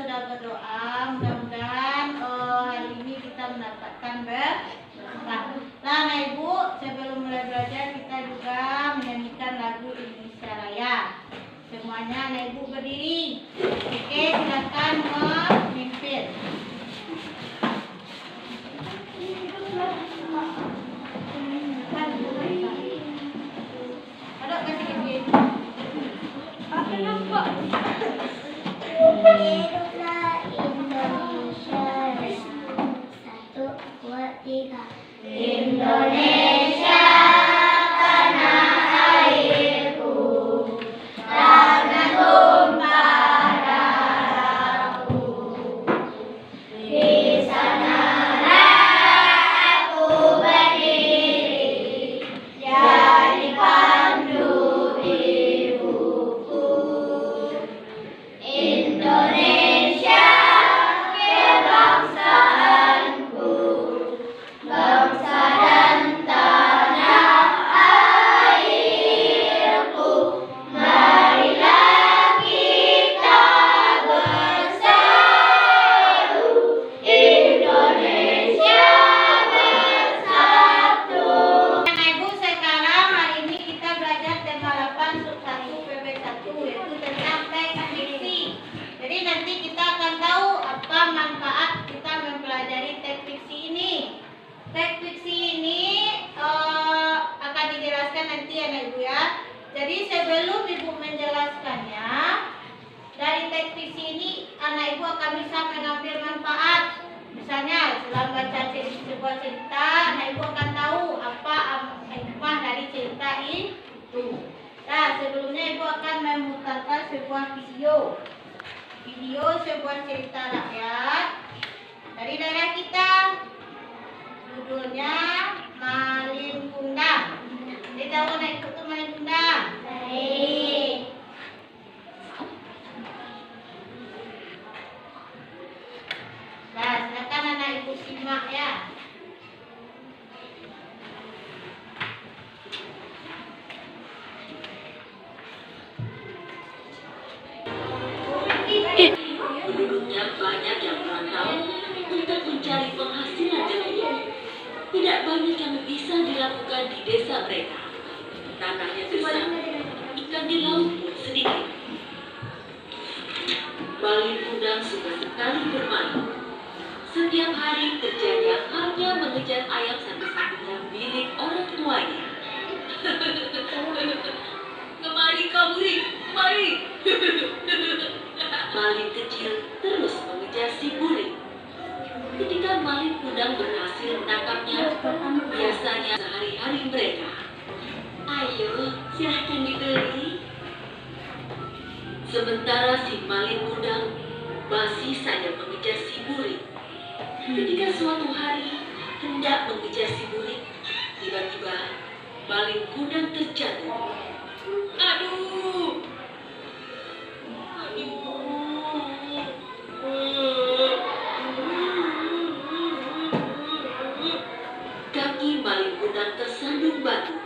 sudah berdoa, mudah-mudahan hari ini kita mendapatkan berkah. Nah, Ibu, sebelum mulai belajar kita juga menyanyikan lagu Indonesia Raya. Semuanya Ibu berdiri. Oke, silakan memimpin. Ada kasih izin. Hiduplah Indonesia. 1, 2, 3. Indonesia tanah airku, tanah tumpah darahku. Di sanalah aku berdiri, jadi pandu ibuku. Indonesia kebangsaanku, bangsa dan tanah airku. Marilah kita bersatu, Indonesia bersatu. Ibu, sekarang hari ini kita belajar tema 8 sub 1 PB1, yaitu tentang teks fiksi. Jadi nanti kita akan tahu apa manfaat kita mempelajari teks fiksi ini. Teks fiksi ini akan dijelaskan nanti ya Ibu ya. Jadi sebelum Ibu menjelaskannya, dari teks fiksi ini anak Ibu akan bisa mengambil manfaat. Misalnya setelah baca sebuah cerita, anak Ibu akan tahu apa hikmah dari cerita itu. Nah, sebelumnya Ibu akan memutarkan sebuah video sebuah cerita rakyat dari daerah kita. Judulnya Malin Kundang. Jadi tahu anak Ibu tuh Malin Kundang? Baik. Nah, silakan anak Ibu simak ya. Penduduknya banyak yang merantau untuk mencari penghasilan dari ini. Tidak banyak yang bisa dilakukan di desa mereka. Tanahnya gersang, ikan di laut pun sedikit. Malin Kundang suka sekali bermain. Setiap hari kerjanya hanya mengejar ayam satu-satunya milik orang tuanya. Kemari kamu, Rik, kemari. Malin kecil terus mengejar si burik. Ketika Malin Kundang berhasil menangkapnya, biasanya sehari-hari mereka. Ayo, silahkan dibeli. Sementara si Malin Kundang masih saja mengejar si burik. Ketika suatu hari hendak mengejar si burik, tiba-tiba Malin Kundang terjatuh. Aduh! Kaki Malin Kundang tersandung batu.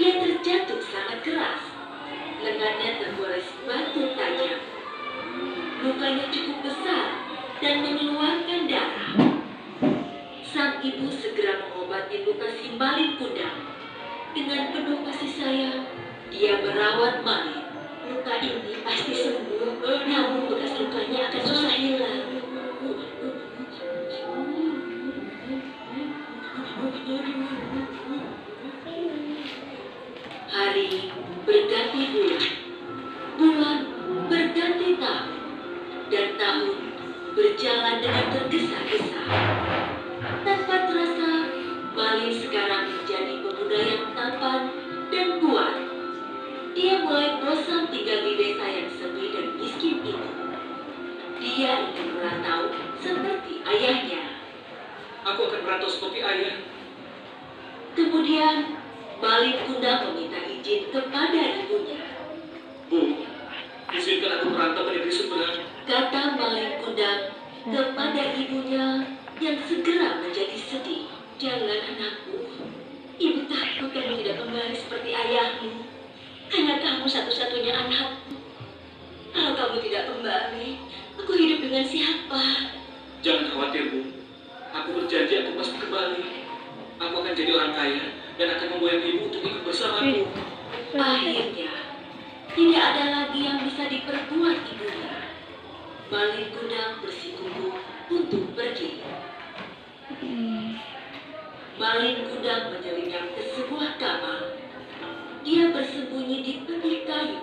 Dia terjatuh sangat keras. Lengannya tergores batu tajam. Lukanya cukup besar dan mengeluarkan darah. Sang ibu segera mengobati luka si Malin Kundang. Dengan penuh kasih sayang, dia merawat Malin. Luka ini pasti sembuh, namun bekas lukanya akan susah hilang. Hari berganti bulan, bulan berganti tahun, dan tahun berjalan dengan tergesa-gesa. Tanpa terasa, Malin sekarang menjadi pemuda yang tampan dan kuat. Dia mulai bosan tinggal di desa yang sepi dan miskin itu. Dia ingin merantau seperti ayahnya. Aku akan merantau seperti ayah. Kemudian, Malin Kundang meminta izin kepada ibunya. Bu, izinkan aku merantau ke negeri sebelah. Kata Malin Kundang kepada ibunya yang segera menjadi sedih. Jangan anakku, ibu takut kamu tidak kembali seperti ayahmu. Hanya kamu satu-satunya anakku. Kalau kamu tidak kembali, Aku hidup dengan siapa? Jangan khawatir, Bu. Aku berjanji aku pasti kembali. Aku akan jadi orang kaya dan akan memboyong ibu untuk ikut bersamaku. Akhirnya, tidak ada lagi yang bisa diperbuat ibunya. Malin Kundang bersikukuh untuk pergi. Malin Kundang menyelinap ke sebuah kamar. Dia bersembunyi di peti kayu.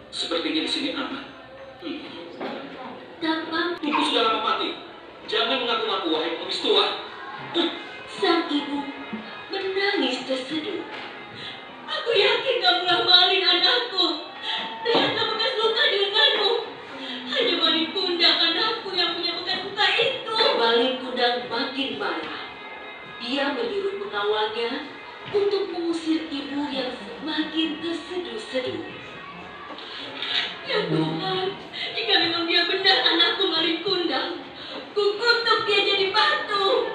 Sepertinya di sini aman. Tak mampu, Ibu sudah lama mati. Jangan mengaku-ngaku, wahai pengemis tua. sang ibu menangis terseduh. Aku yakin kamulah Malin, anakku. Ternyata bekas luka di lenganmu. Hanya Malin Kundang, anakku, yang punya bekas luka itu. Malin Kundang makin marah. Dia menyuruh pengawalnya untuk mengusir ibu yang semakin terseduh-seduh. Ya Tuhan, jika memang dia benar anakku Malin Kundang, kukutuk dia jadi batu.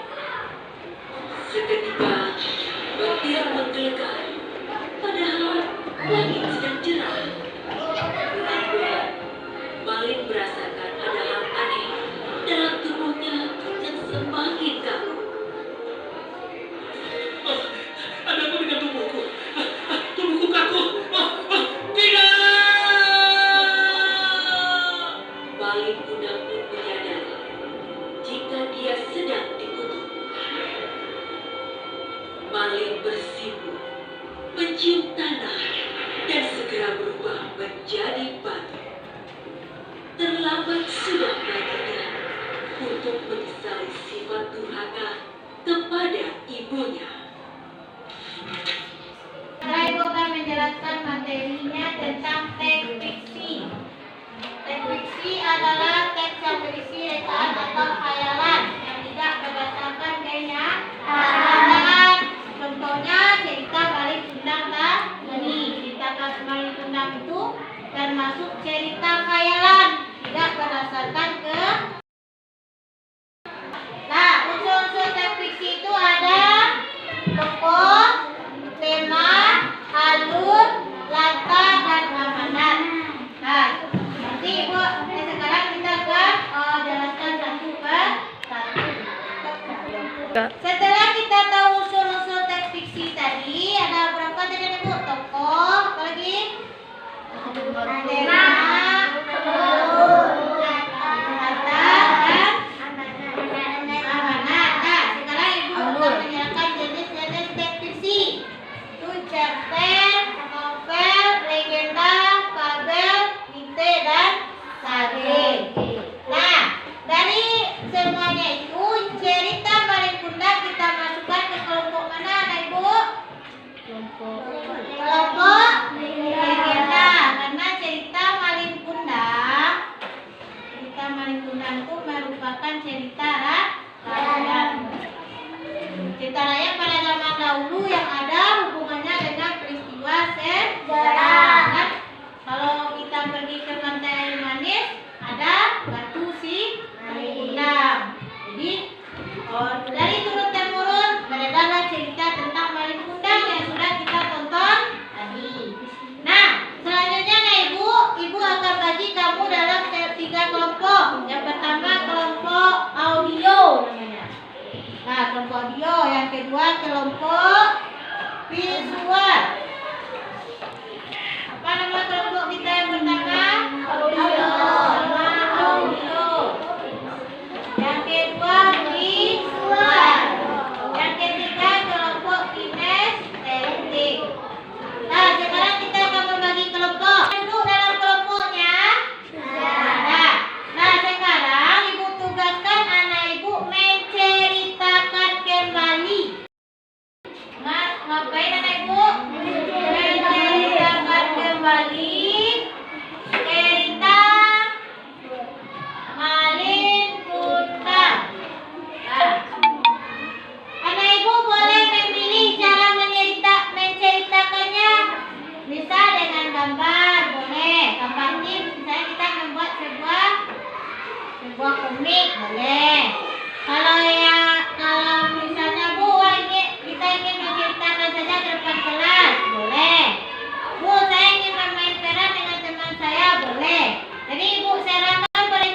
Seketika, petir menggelegar. Padahal langit sedang cerah. Pelan-pelan, Malin merasakan ada hal aneh dalam tubuhnya yang semakin kaku. Oh, ada apa dengan tubuhku? Tubuhku kaku. Tidak! Malin Kundang pun menyadari jika dia sedang dikutuk. Malin bersibuk mencium tanah dan segera berubah menjadi batu. Terlambat sudah baginya untuk menyesali sifat durhaka kepada ibunya. Setelah ibu akan menjelaskan materinya tentang teks fiksi. Teks fiksi adalah teks yang berisi rekaan atau khayalan yang tidak berdasarkan kenyataan. Contohnya cerita Malin Kundang tadi. Cerita Malin Kundang itu termasuk cerita khayalan, tidak berdasarkan ke. Nah, unsur-unsur teks fiksi itu ada tokoh, tema, alur, latar, dan amanat. Nah, nanti ibu sekarang kita akan jelaskan satu per satu. Setelah kita tahu unsur-unsur teks fiksi tadi, ada berapa tadi ibu? Tokoh, apa lagi? Tema, alur, latar, dan amanat. Nah, sekarang ibu akan menjelaskan jenis-jenis teks fiksi. Itu cerpen, novel, legenda, fabel, mite, dan sage. Nah, dari semuanya itu cerita Malin Kundang kita masukkan ke kelompok mana, anak ibu? Kelompok legenda, karena cerita Malin Kundang itu merupakan cerita rakyat. Cerita rakyat pada zaman dahulu yang ada hubungannya dengan peristiwa sejarah. Kan? Kalau kita pergi ke Pantai Air Manis, ada batu si Malin Kundang. Jadi dari turun temurun beredarlah cerita tentang Malin Kundang yang sudah kita tonton tadi. Nah, selanjutnya nih ibu akan bagi kamu dalam 3 kelompok. Yang pertama kelompok audio namanya. Nah, kelompok audio. Yang kedua kelompok visual. Apa nama kelompok kita yang pertama? Audio. Yang kedua visual. Yang ketiga kelompok kinestetik. Nah, sekarang kita akan membagi kelompok. Duduk dalam kelompoknya. Nah, sekarang ibu tugaskan anak ibu menceritakan kembali. Ngapain anak ibu? Menceritakan kembali cerita Malin Kundang. Nah, anak ibu boleh memilih cara menceritakannya. Bisa dengan gambar, boleh. Gambar tim, misalnya kita membuat sebuah komik, boleh. Kalau misalnya kita ingin menceritakan saja di depan kelas, boleh. Bu, saya ingin bermain peran dengan teman saya, boleh. Jadi ibu sarankan pada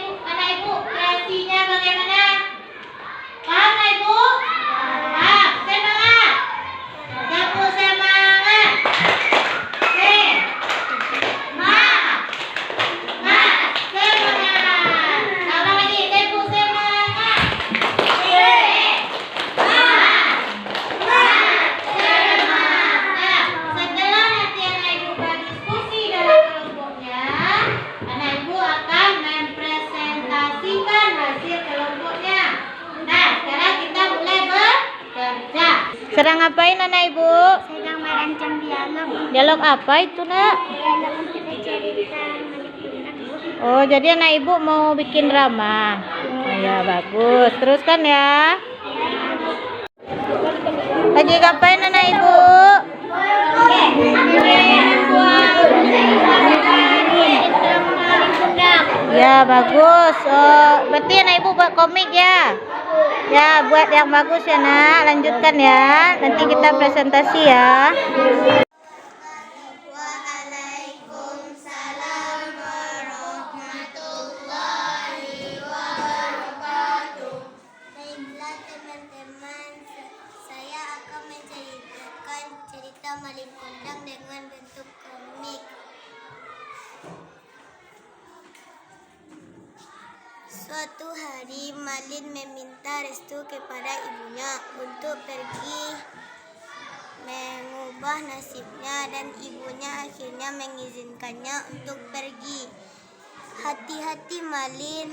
Sedang ngapain anak ibu? Sedang merancang dialog. Dialog apa itu nak? Dialog untuk cerita Malik Gundang, Bu. Oh, jadi anak ibu mau bikin drama. Oh, ya bagus. Teruskan ya. Lagi ngapain anak ibu? Ya bagus. Oh, berarti anak ibu buat komik ya? Ya, buat yang bagus ya nak. Lanjutkan ya. Nanti kita presentasi ya. Waalaikumsalam warahmatullahi wabarakatuh. Baiklah teman-teman, saya akan menceritakan cerita Malik Gundang dengan bentuk komik. Suatu hari Malin meminta restu kepada ibunya untuk pergi mengubah nasibnya dan ibunya akhirnya mengizinkannya untuk pergi. Hati-hati Malin.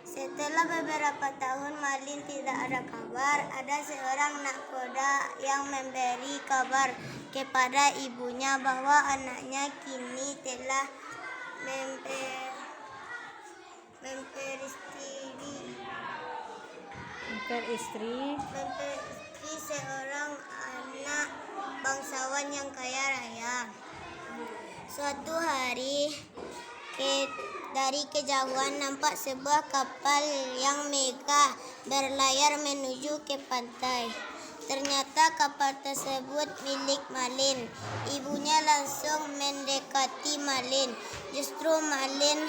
Setelah beberapa tahun Malin tidak ada kabar, ada seorang nakoda yang memberi kabar kepada ibunya bahwa anaknya kini telah Beristri. memperistri seorang anak bangsawan yang kaya raya. Suatu hari dari kejauhan nampak sebuah kapal yang megah berlayar menuju ke pantai. Ternyata kapal tersebut milik Malin. Ibunya langsung mendekati Malin. Justru Malin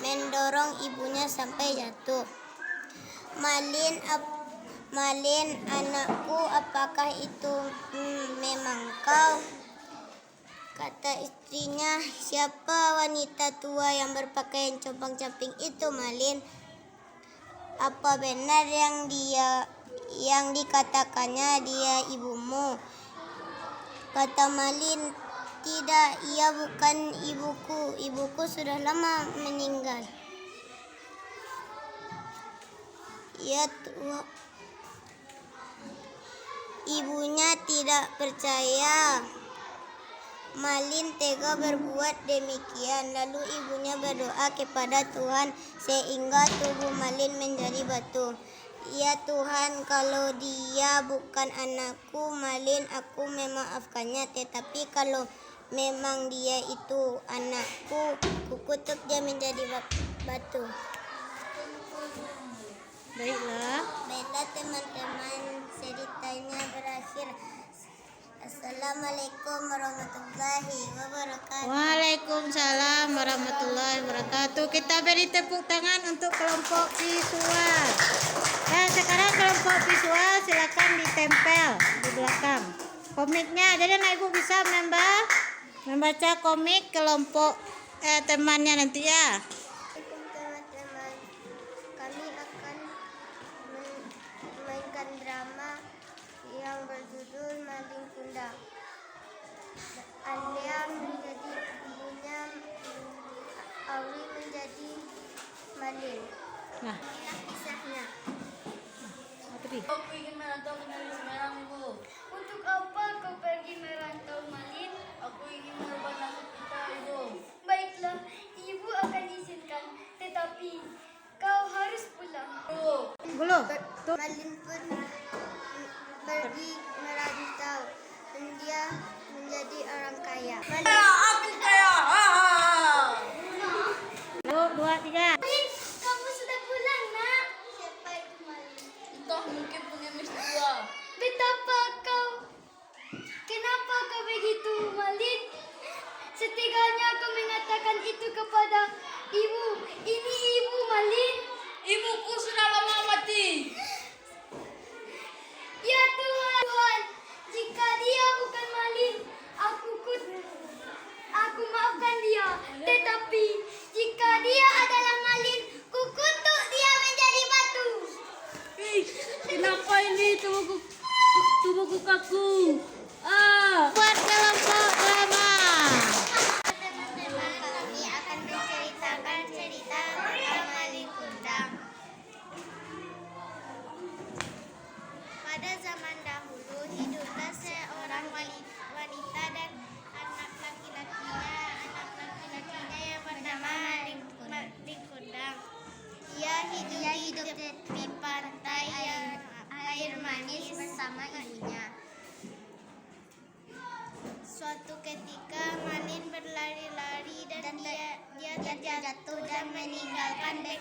mendorong ibunya sampai jatuh. Malin, anakku, apakah itu memang kau? Kata istrinya. Siapa wanita tua yang berpakaian compang-camping itu, Malin? Apa benar yang dikatakannya dia ibumu? Kata Malin. Tidak, ia bukan ibuku. Ibuku sudah lama meninggal. Ya Tuhan. Ibunya tidak percaya. Malin tega berbuat demikian. Lalu ibunya berdoa kepada Tuhan sehingga tubuh Malin menjadi batu. Ya Tuhan, kalau dia bukan anakku Malin, aku memaafkannya. Tetapi kalau memang dia itu anakku, kukutuk dia menjadi batu. Baiklah. Baiklah teman-teman, ceritanya berakhir. Assalamualaikum warahmatullahi wabarakatuh. Waalaikumsalam warahmatullahi wabarakatuh. Kita beri tepuk tangan untuk kelompok visual. Dan sekarang kelompok visual silakan ditempel di belakang komiknya. Jadi anak ibu bisa membaca komik kelompok temannya nanti ya. Assalamualaikum teman-teman. Kami akan memainkan drama yang berjudul Malik Gundang. Alia menjadi ibunya, Auri menjadi Malin. Nah, Inilah kisahnya. Aku ingin merantau ke negeri Semarang, Ibu. Untuk apa kau pergi merantau, Malin? Aku ingin merubah nasib kita, Ibu. Baiklah, ibu akan izinkan, tetapi kau harus pulang. belum. Tuh. Malin pun pergi merantau dan dia menjadi orang kaya. Aku kaya. Satu, dua, tiga. Malin, kamu sudah pulang, nak? Siapa itu Malin? Entah, mungkin pengemis tua. Betapa kau? Kenapa kau begitu, Malin? Setiganya kau mengatakan itu kepada ibu. Ini ibu, Malin. Ibuku sudah lama mati. Ya Tuhan, jika dia bukan Malin,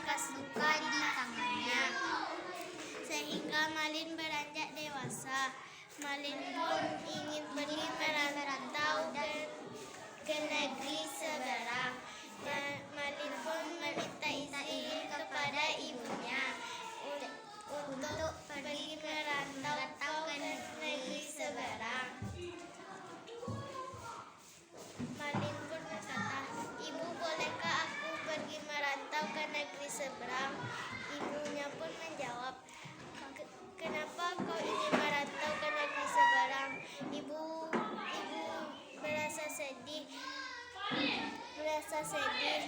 bekas luka di tangannya. Sehingga Malin beranjak dewasa. Malin pun ingin pergi merantau ke negeri seberang. Malin pun meminta izin kepada ibunya untuk pergi merantau ke negeri seberang. Malin pun berkata, "Ibu, bolehkah aku pergi merantau ke negeri seberang?" Ibunya pun menjawab, "Kenapa kau ingin merantau ke negeri seberang?" Ibu merasa sedih.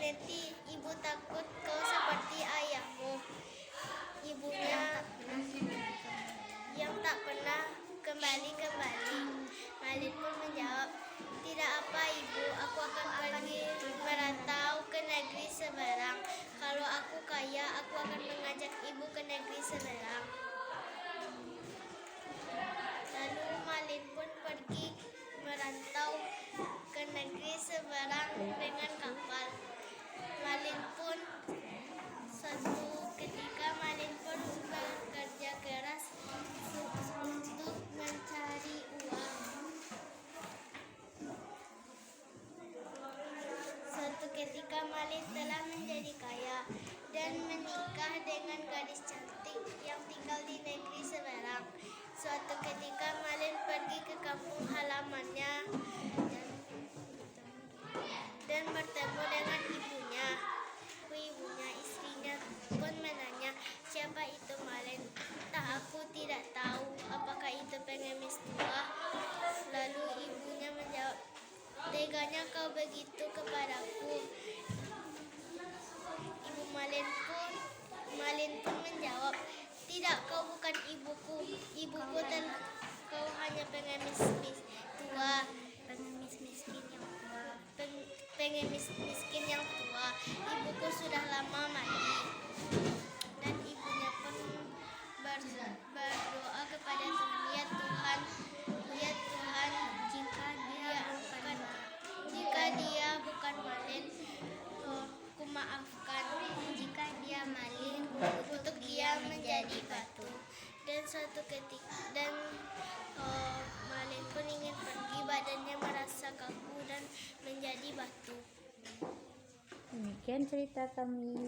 Nanti ibu takut kau seperti ayahmu. Ibunya yang tak pernah kembali. Malin pun menjawab, "Tidak apa ibu, aku akan pergi merantau ke negeri seberang. Kalau aku kaya, aku akan mengajak ibu ke negeri seberang." Lalu Malin pun pergi merantau ke negeri seberang dengan kapal. Suatu ketika Malin pun bekerja keras untuk mencari uang. Suatu ketika Malin telah menjadi kaya dan menikah dengan gadis cantik yang tinggal di negeri seberang. Suatu ketika Malin pergi ke kampung halamannya dan bertemu dengan ibunya. Istrinya pun menanya, "Siapa itu Malin?" Aku tidak tahu." "Apakah itu pengemis tua?" Lalu ibunya menjawab, "Teganya kau begitu kepadaku." Malin pun menjawab, "Tidak, kau bukan ibuku. Kau hanya pengemis tua. Pengemis miskin yang tua. Ibuku sudah lama mati." Dan ibunya pun berdoa kepada Tuhan, "Ya Tuhan, jika dia bukan Malin, ku maafkan. Jika dia Malin, untuk dia menjadi batu." Dan suatu ketika Malin pun ingin pergi, badannya merasa kaku dan menjadi batu. Demikian cerita kami.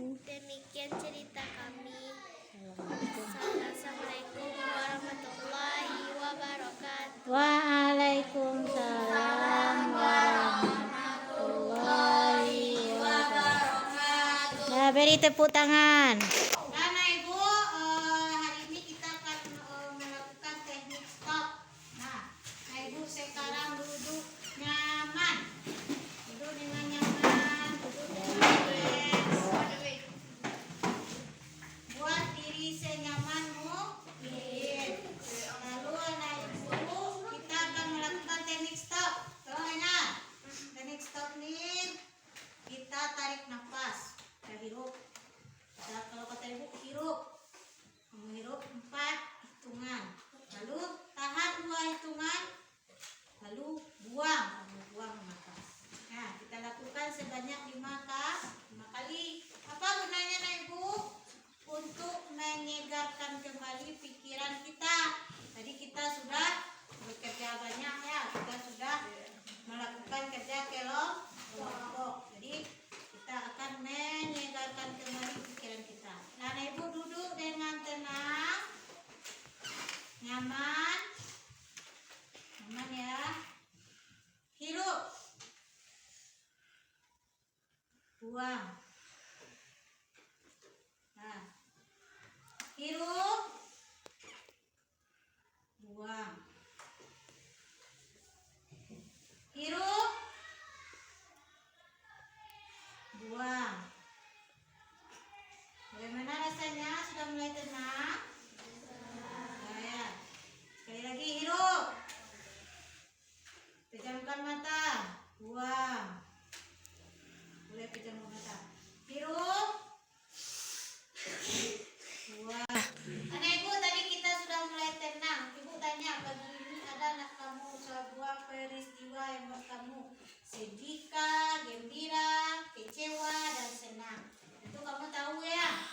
Assalamualaikum warahmatullahi wabarakatuh. Waalaikumsalam warahmatullahi wabarakatuh. Nah, beri tepuk tangan. Nah, Ibu, hari ini kita akan melakukan teknik stop. Nah, Ibu sekarang duduk nyaman. Duduk dengan nyaman, duduk dengan relax. Buat diri senyaman mungkin. Lalu anak Ibu, kita akan melakukan teknik stop. Enak. Teknik stop nih, kita tarik nafas. Kita hirup. Kalau kata Ibu, hirup. Menghirup 4 hitungan. Lalu tahan 2 hitungan. Lalu buang nafas. Nah, kita lakukan sebanyak 5 kali. Apa gunanya, Nak Ibu? Untuk menyegarkan kembali pikiran kita. Tadi kita sudah bekerja banyak ya. Kita sudah melakukan kerja kelompok. Jadi kita akan menyegarkan kembali pikiran kita. Nah, Ibu duduk dengan tenang, nyaman ya. Hirup, buang. Nah, hirup, buang. Hirup, buang. Bagaimana rasanya? Sudah mulai tenang? Nah, ya. Sekali lagi, hirup. Pejamkan mata. Buang. Boleh pejamkan mata. Hirup. Buang. Anak Ibu, tadi kita sudah mulai tenang. Ibu tanya, pagi ini ada anak kamu sebuah peristiwa yang buat kamu sedih, gembira, kecewa, dan senang. Itu kamu tahu ya?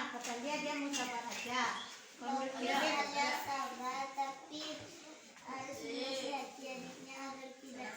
Kata dia mau sabar aja. Kalau menurut dia Ada sabar tapi harus dinasihati adiknya agar tidak